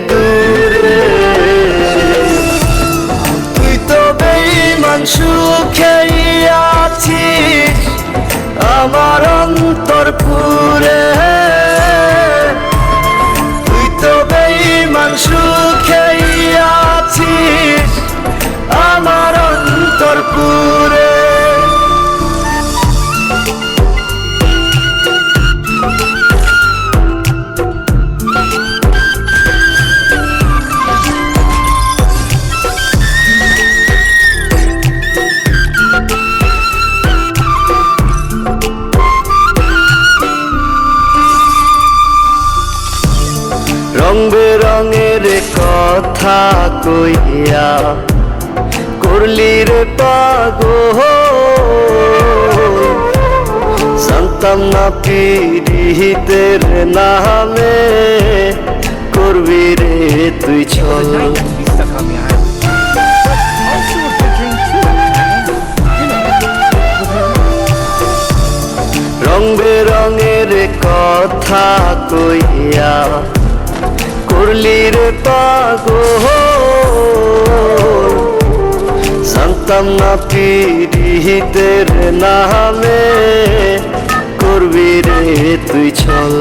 দূরে তুই তো বেঈমান সুখেই আছিস আমার অন্তর পুরে তুই তো বেঈমান সুখেই আছিস আমার অন্তর পুরে রং বেরঙের কথা কইয়া করলি রে পাগল জানতাম না পিরিতের নামে করবি রে তুই ছল রং বেরঙের কথা কইয়া করলি রে পাগল জানতাম না পিরিতের নামে করবি রে তুই ছল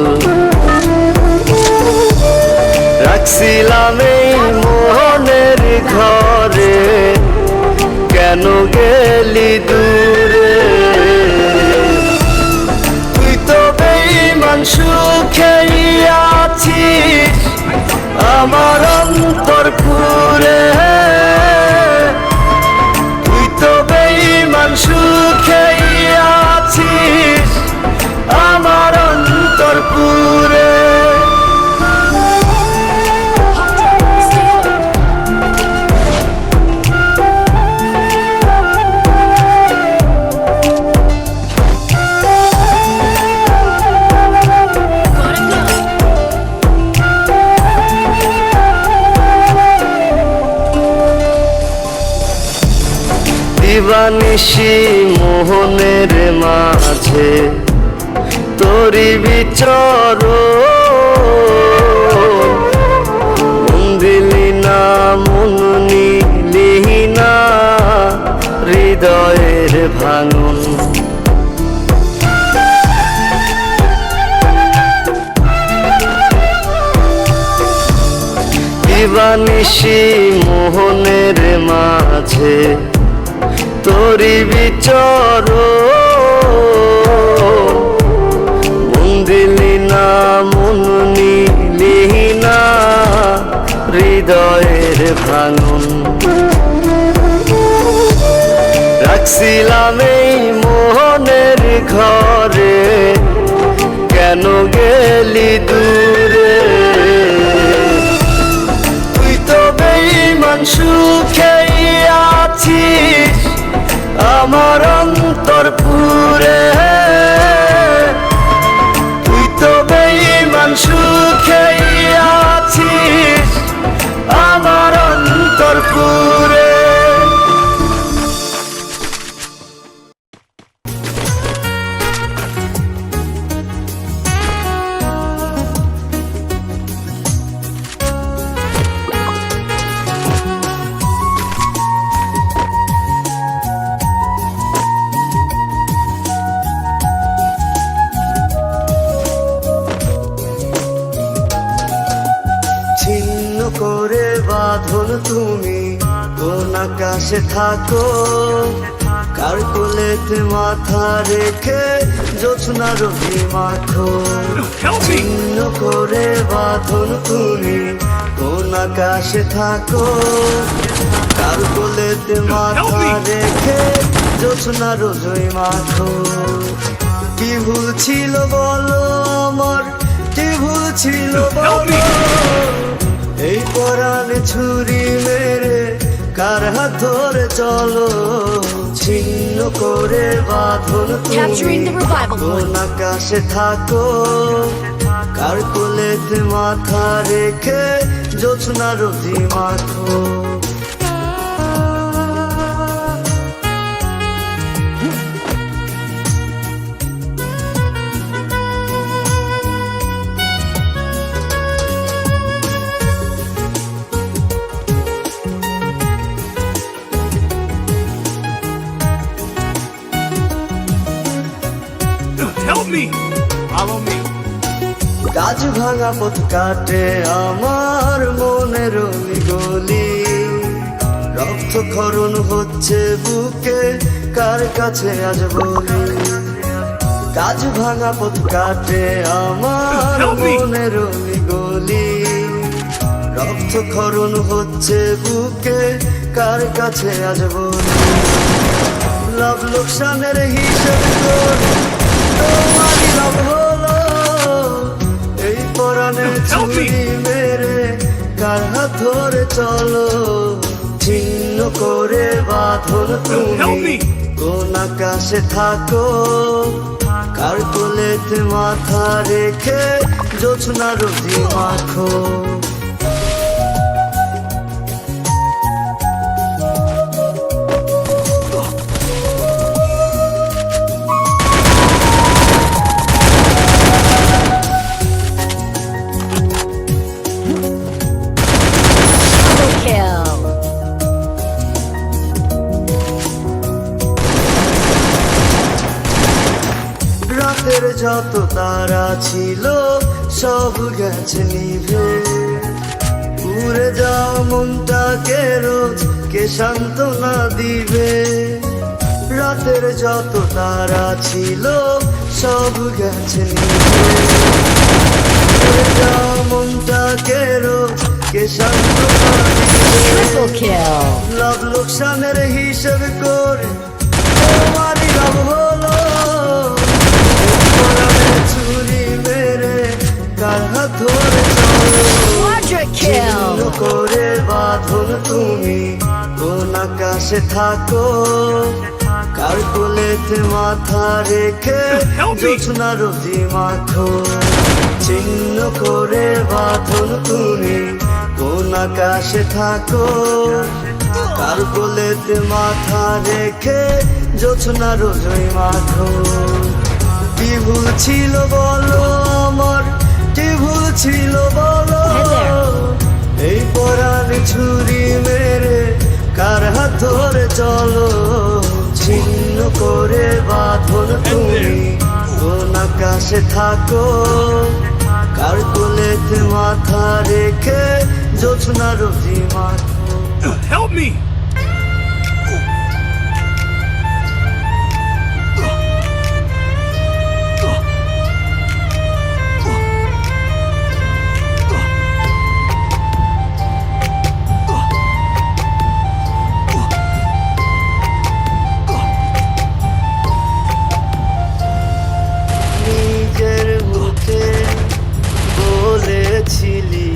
রাখছিলাম এই মনের ঘরে কেন গেলি দূরে তুই তো বেঈমান সুখেই আছিস আমার অন্তর পুরে তুই তো বেঈমান সুখেই আছিস আমার অন্তর পুরে দিবানিশি মোহনের মাঝে তোরি বিচর মন দিলি না মন নিলি না হৃদয়ের ভাঙন দিবানিশি মোহনের মাঝে তোরি বিচর মন দিলি না মন নিলি না হৃদয়ের ভাঙন রাখছিলাম এই মোহনের ঘরে কেন গেলি দূরে তুই তো বেঈমান সুখেই আছিস আমার অন্তর পুরে তুই তো বেঈমান সুখেই আছিস আমার অন্তর পুরে করে বাঁধন তুমি কোন আকাশে থাকো কার কোলেতে মাথা রেখে জোছনার মাখো ছিন্ন করে বাঁধন তুমি কোন আকাশে থাকো কার কোলেতে মাথা রেখে জোছনার মাখো কি ভুল ছিল বলো আমার কি ভুল ছিল বলো এই পরাণে ছুরি মেরে কার হাত ধরে চলো ছিন্ন করে বাঁধন তুমি কোন আকাশে থাকো কার কোলেতে মাথা রেখে জোছনার মাখো ভাঙা পথ কাটে আমার মনের গলি, রক্তক্ষরণ হচ্ছে বুকে, কার কাছে আজ বলি। কাজ ভাঙা পথ কাটে আমার মনের গলি, রক্তক্ষরণ হচ্ছে বুকে, কার কাছে আজ বলি। লাভ লোকসানের হিসেব করে তোমারই লাভ হলো, এই পরাণে ছুরি মেরে কার হাত ধরে চলো। ছিন্ন করে বাঁধন তুমি কোন আকাশে থাকো, কার কোলেতে মাথা রেখে জোছনা রোজি মাখো। রাতের যত তারা ছিল সব গেছে নিভে, উড়ে যাও মনটাকে রোজ কে সান্ত্বনা দিবে। রাতের যত তারা ছিল সব গেছে নিভে, উড়ে যাও মনটাকে রোজ কে সান্ত্বনা দিবে। লাভ লোকসানের হিসেব করে তোমারই লাভ হলো, ছুরি মেরে কার হাত ধরে চলো। করে বাঁধন তুমি কোন আকাশে থাকো, কার কোলেতে মাথা রেখে জোছনা রোজি মাখো। ছিন্ন করে বাঁধন তুমি কোন আকাশে থাকো, কার কোলেতে মাথা রেখে জোছনা রোজি মাখো। কি ভুল ছিল বলো আমার, কি ভুল ছিল বলো, এই পরাণে ছুরি মেরে কার হাত ধরে চলো। ছিন্ন করে বাঁধন তুমি কোন আকাশে থাকো, কার কোলেতে মাথা রেখে জোছনা রোজি মাখো। Help me! নিজের মুখে বলেছিলি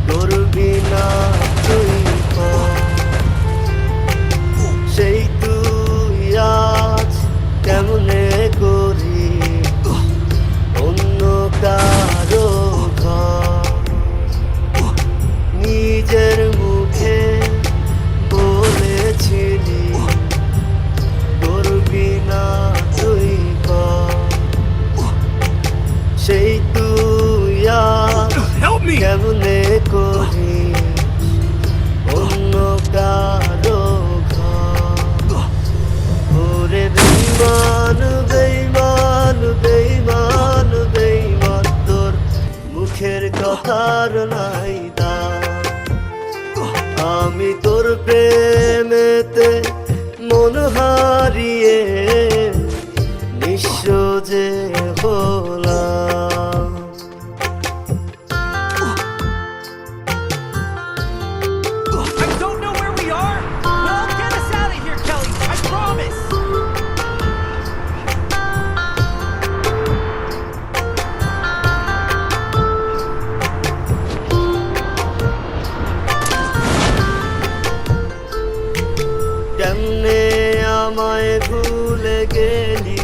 করবি না তুই, সেই তুই আজ কেমনে করি অন্য কারো ঘর। নিজের মুখে বলেছিলি করবি না তুই, সেই তুই আজ কেমনে করি অন্য কারো ঘর। ওরে বেইমান বেইমান বেইমান বেইমান, তোর মুখের কথার নাই দাম। আমি তোর প্রেমেতে মন হারিয়ে নিঃস্ব যে হলাম। I don't know where we are. Well, get us out of here, Kelly. I promise. কেমনে আমায় ভুলে গেলি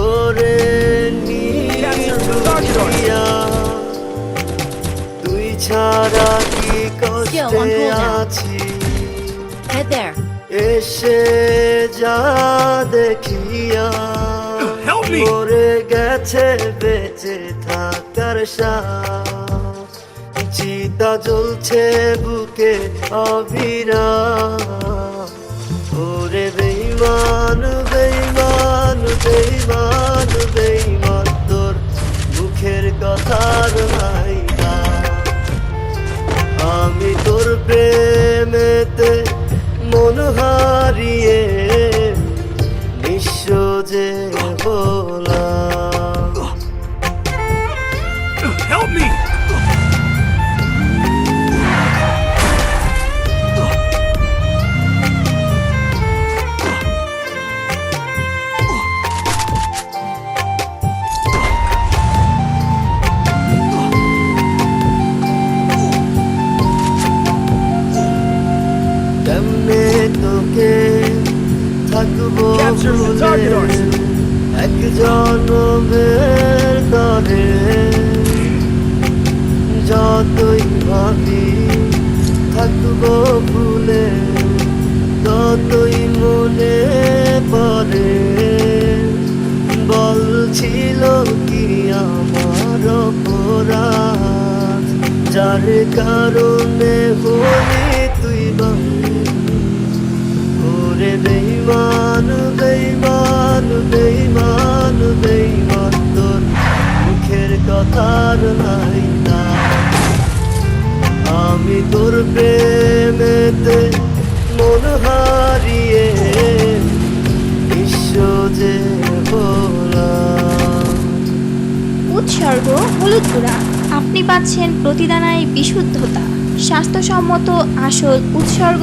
ওরে নিয়া, তুই ছাড়া কি কষ্টে আছি। Head there. এসে যা দেখিয়া Help me! মরে গেছে বেঁচে থাকার সাথ। চিতা জ্বলছে বুকে অবিরাম। ওরে বেইমান বেইমান বেইমান বেইমান, তোর কথার নায়িকা। আমি তোর প্রেমেতে মন হারিয়ে নিঃস্ব যে হলাম। Help me! কেমনে তোকে থাকবো Capture the target ভুলে, artist. এক জনমের তরে যতই ভাবি থাকবো ভুলে, ততই মনে পড়ে। বলছিল কি আমার অপরাধ, যার কারণে হলি তুই বন্ধু। ওরে বেঈমান বেঈমান বেঈমান বেঈমান, তোর মুখের কথার নাই তা। আমি তোর প্রেমেতে মন হারিয়ে নিঃস্ব যে হলাম। উৎসর্গ হলুদ গুঁড়া। আপনি পাচ্ছেন প্রতিদানায় বিশুদ্ধতা, স্বাস্থ্যসম্মত আসল উৎসর্গ।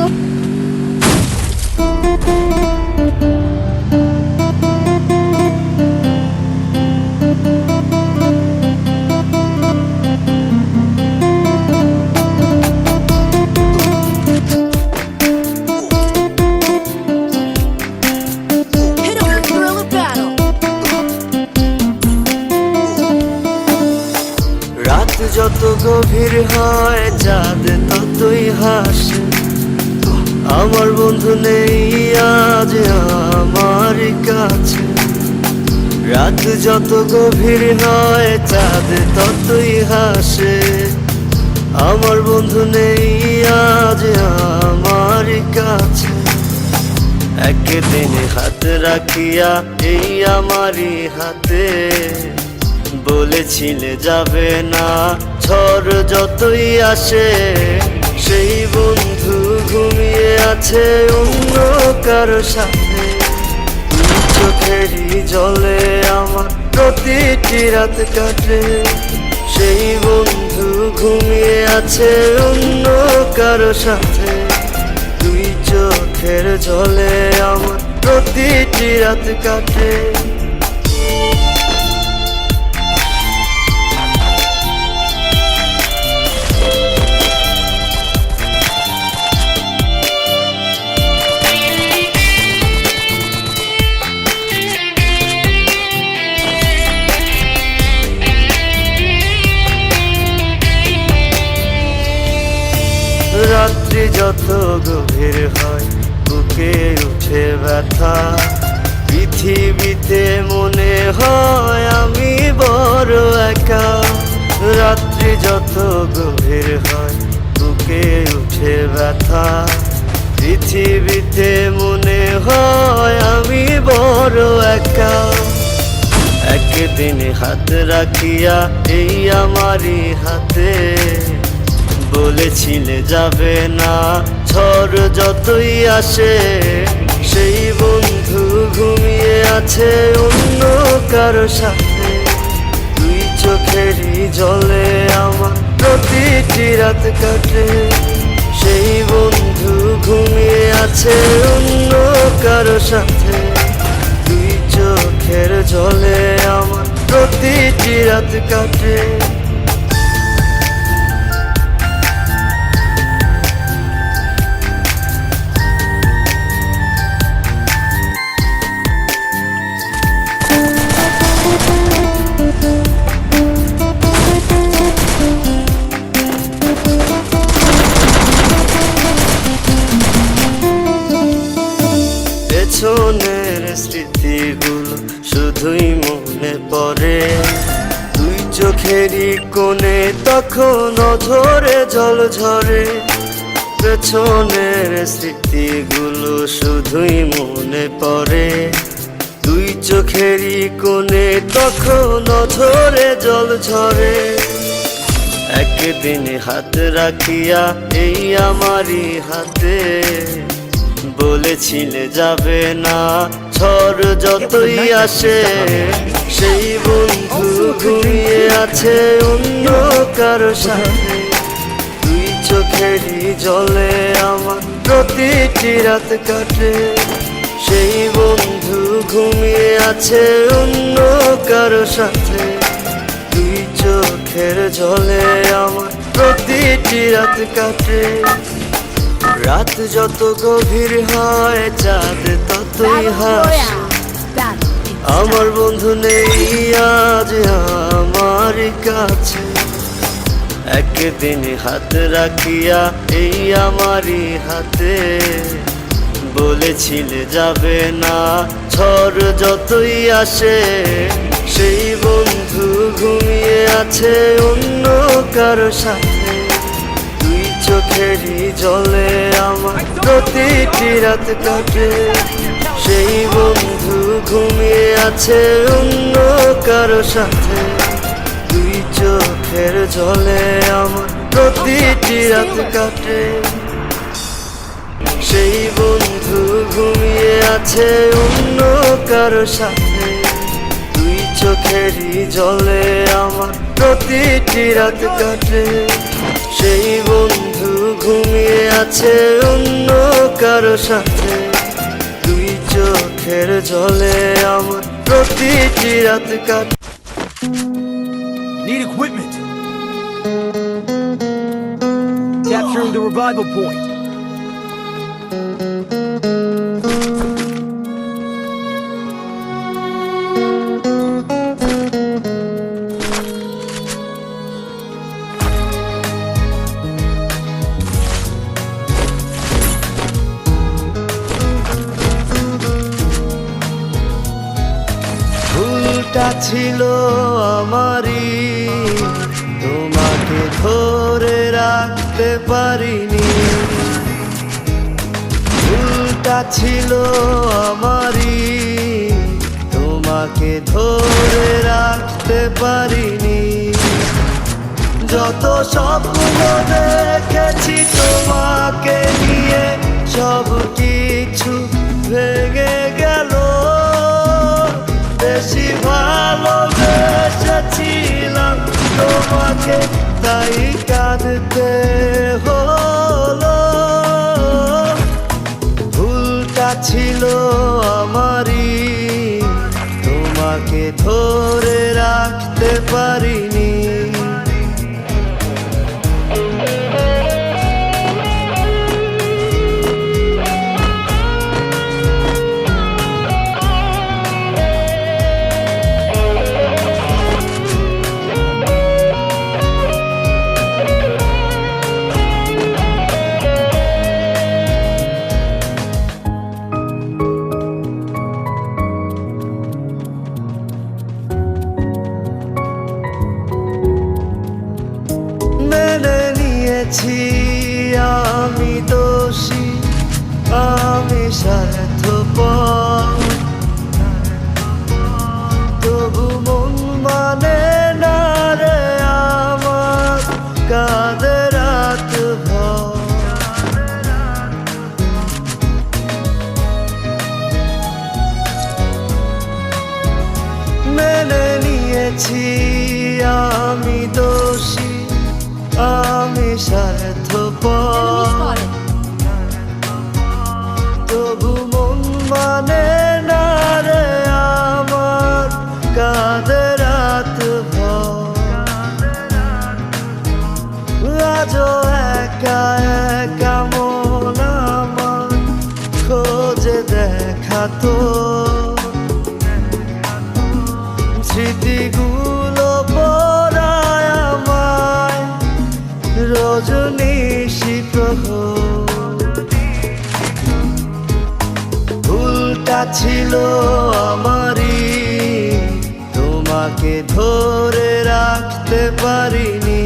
Hit him with Gorilla Battle. রাত যত গভীর হয় চাঁদ ততই হাসে। আমার বন্ধু নেই আজ আমার কাছে। রাত যত গভীর হয় চাঁদ ততই হাসে। আমার বন্ধু নেই আজ আমার কাছে। একদিন হাত রাখিয়া এই আমারই হাতে বলেছিলে যাবে না, ঝড় যতই আসে। সেই বন্ধু ঘুমিয়ে আছে অন্য কারো সাথে। তুই চোখেরই জলে আমার প্রতিটি রাত কাটে। সেই বন্ধু ঘুমিয়ে আছে অন্য কারো সাথে। তুই চোখের জলে আমার প্রতিটি রাত কাটে। রাত্রি যত গভীর হয় বুকে উঠে ব্যথা। পৃথিবীতে মনে হয় আমি বড় একা। রাত্রি যত গভীর হয় বুকে উঠে ব্যথা। পৃথিবীতে মনে হয় আমি বড় একা। একদিন হাত রাখিয়া এই আমারই হাতে বলেছিলে যাবে না, ঝড় যতই আসে। সেই বন্ধু ঘুমিয়ে আছে অন্য কারো সাথে। তুই চোখেরই জলে আমার প্রতিটি রাত কাটে। সেই বন্ধু ঘুমিয়ে আছে অন্য কারো সাথে। তুই চোখের জলে আমার প্রতিটি রাত কাটে। পেছনের স্মৃতিগুলো শুধুই মনে পড়ে। তুই চোখেরই কোণে তখন অঝরে জল ঝরে। পেছনের স্মৃতিগুলো শুধুই মনে পড়ে। তুই চোখেরই কোণে তখন ঝরে জল ঝরে, একদিন হাত রাখিয়া এই আমারই হাতে বলেছিলে যাবে না, ঝড় যতই আসে। সেই বন্ধু ঘুমিয়ে আছে অন্য কারো সাথে, তুই চোখেরই জলে আমার প্রতিটি রাত কাটে। সেই বন্ধু ঘুমিয়ে আছে অন্য কারো সাথে, তুই চোখের জলে আমার প্রতিটি রাত কাটে। রাত যত গভীর হয় চাঁদ ততই হাসে, আমার বন্ধু নেই আজ আমার কাছে। একদিন হাত রাখিয়া এই আমারই হাতে বলেছিলে যাবে না, ঝড় যতই আসে। সেই বন্ধু ঘুমিয়ে আছে অন্য কারো সাথে, তুই চোখেরই জলে আমার প্রতিটি রাত কাটে। সেই বন্ধু ঘুমিয়ে আছে অন্য কারো সাথে, তুই চোখের জলে আমার প্রতিটি রাত কাটে। সেই বন্ধু ঘুমিয়ে আছে অন্য কারো সাথে, তুই চোখেরই জলে আমার প্রতিটি রাত কাটে। সেই বন্ধু ঘুমিয়ে আছে অন্য কারো সাথে, তুই চোখের জলে আমার প্রতিটি রাত কাটে। Need equipment. Capturing the revival point. ভুলটা ছিল আমারই, তোমাকে ধরে রাখতে পারিনি। ভুলটা ছিল আমারই, তোমাকে ধরে রাখতে পারিনি। যত স্বপ্ন দেখেছি তোমাকে নিয়ে, সব কিছু ভেঙে গেল। বেশি ভালোবেসেছিলাম তোমাকে, তাই কাঁদতে হলো। ভুলটা ছিল আমারই, তোমাকে ধরে রাখতে পারিনি। মেনে নিয়েছি আমি দোষী, আমি স্বার্থপর, তবু মন মানে না রে আমার, কাঁদে রাত ভর। মেনে নিয়েছি আমি দোষী, আমি স্বার্থপর, তবু মন মানে না রে আমার, কাঁদে রাত ভর। আজও একা একা মন আমার খোঁজে দেখা তো, স্মৃতিগুলো পড়ায় আমায় রজনীশী প্রহর। ভুলটা ছিল আমারই, তোমাকে ধরে রাখতে পারিনি।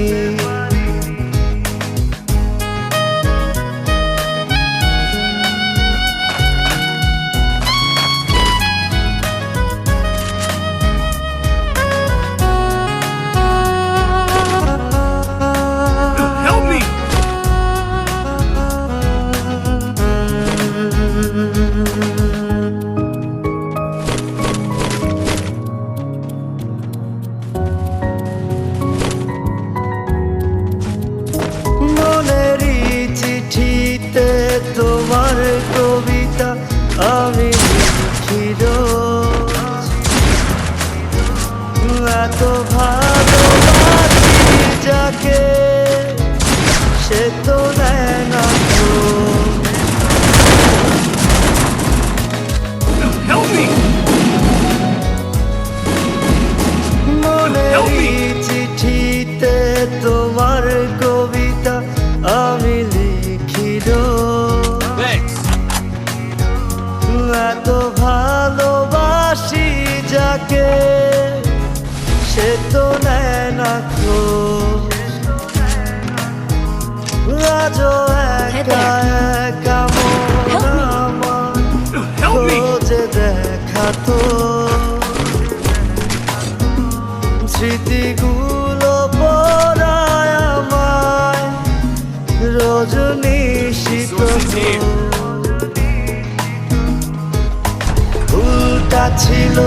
সে তো নেয় না খোঁজ। Help me! মনেরই চিঠিতে তোমার কবিতা আমি লিখিল, Thanks. এত ভালোবাসি যাকে সে তো নেয় না খোঁজ। আজও একা একা মন আমার Help me! খোঁজে দেখাতো, স্মৃতিগুলো পড়ায় আমায় রজনীশীত। ভুলটা ছিল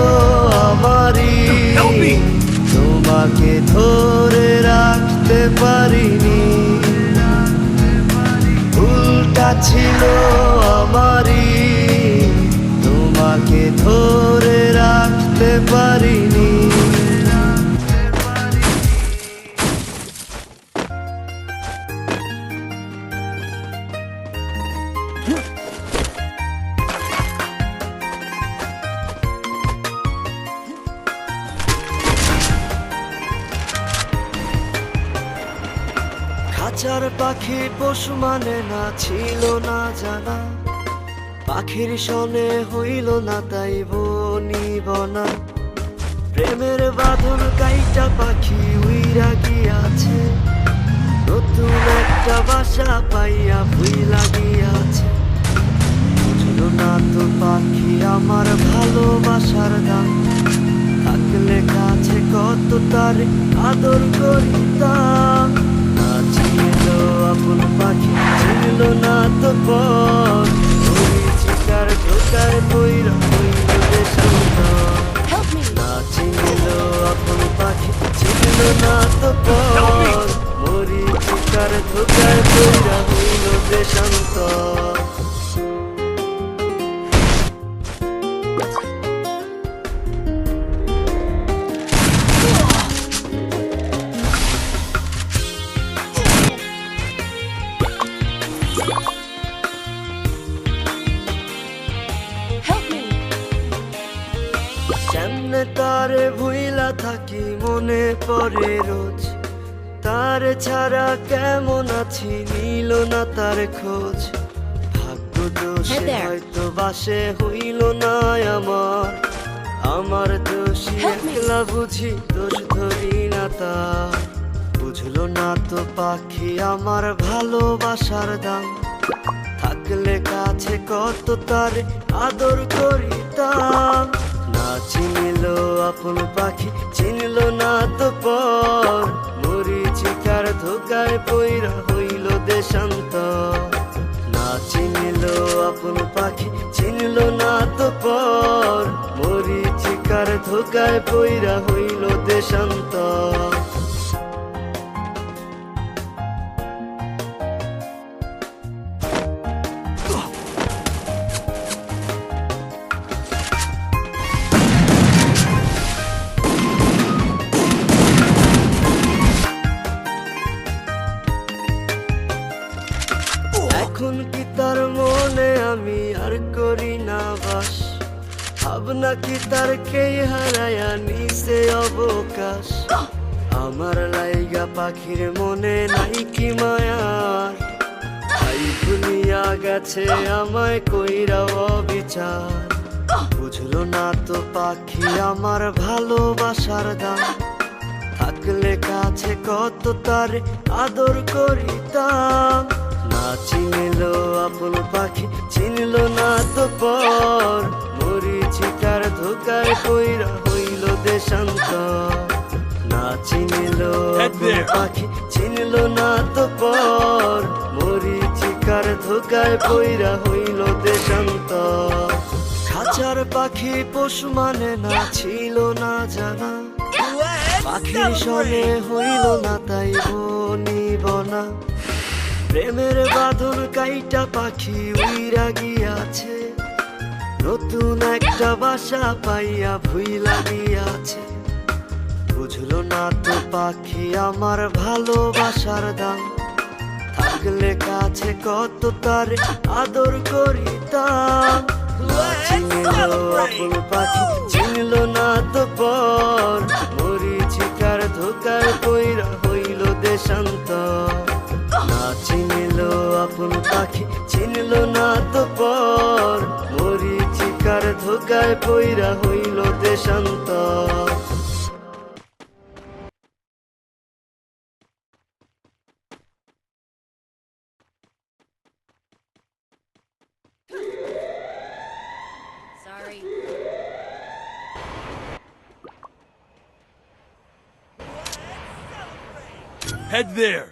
আমারই, Help me! তোমাকে ধরে রাখতে পারিনি। ভুলটা ছিল আমারই, তোমাকে ধরে রাখতে পারিনি। খাঁচার পাখি পশু মানে না, ছিল না জানা। পাখির সনে হইল না তাই বনিবনা। প্রেমের বাঁধন কাইটা পাখি উইরা গিয়াছে, নতুন একটা বাসা পাইয়া ভুইলা গিয়াছে। বুঝলো না তো পাখি আমার ভালোবাসার দাম, থাকলে কাছে কত তার আদর করিতাম। না চিনল আপন পাখি, চিনল না তো পর, চিকার ঢোকায় বইরা হইল দেশান্ত। Help me! না চিনল আপন পাখি, চিনল না তো পর, মরি চিকার ঢোকায় বইরা হইল দেশান্ত। Help me! কেমনে তারে ভুইলা থাকি মনে পড়ে রোজ, তার ছাড়া কেমন আছি নিল না তার খোঁজ। ভাগ্য দোষে Hey there. হয়তো বাসে হইল না আমার, আমার দোষী Help me. একলা বুঝি দোষ ধরি না তার। বুঝলো না তো পাখি আমার ভালোবাসার দাম, থাকলে কাছে কত তারে আদর করিতাম। না চিনিল আপন পাখি, চিনল না তো পর, মরিচিকার ধোকায় পইরা হইল দেশান্তর। না চিনিল আপন পাখি, চিনল না তো পর, মরিচিকার ধোকায় পইরা হইল দেশান্তর। এখন কি তার মনে আমি আর করি না বাস, ভাবনা কি তার কে হারায়া নিছে অবকাশ। আমার লাইগা পাখির মনে নাই কি মায়ার, তাই ভুলিয়া গেছে আমায় কইরা অবিচার। বুঝলো না তো পাখি আমার ভালোবাসার দাম, থাকলে কাছে কত তার আদর করিতাম। না চিনিল আপন পাখি, চিনল না তো পর, মরিচিকার ধোকায় পইরা হইল দেশান্তর। না চিনিল আপন পাখি, চিনল না তো পর, মরিচিকার ধোকায় পইরা হইল দেশান্তর। খাঁচার পাখি পশু মানে না, ছিল না জানা। পাখির সনে হইল না তাই বনিবনা। প্রেমের বাঁধন কাইটা পাখি উইরা গিয়াছে, নতুন একটা বাসা পাইয়া ভুইলা গিয়াছে। বুঝলো না তো পাখি আমার ভালোবাসার দাম, থাকলে কাছে কত তার আদর করিতাম। না চিনিল আপন পাখি, চিনল না তো পর, মরিচিকার ধোকায় পইরা হইল দেশান্তর। না চিনিল আপন পাখি, চিনল না তো পর, মরিচিকার ধোকায় পইরা হইল দেশান্তর। Sorry. Head there.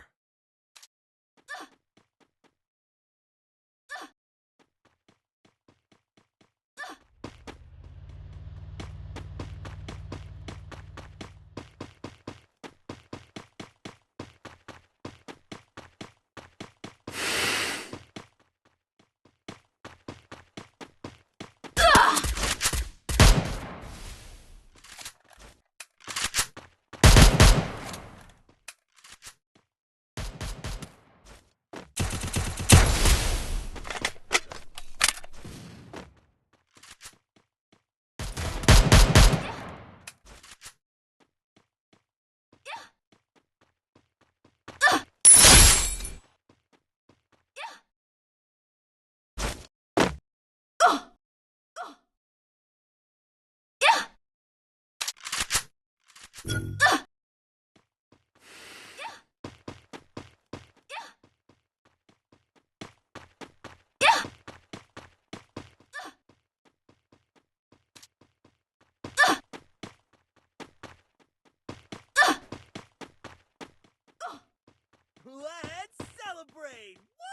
Let's celebrate! Woo!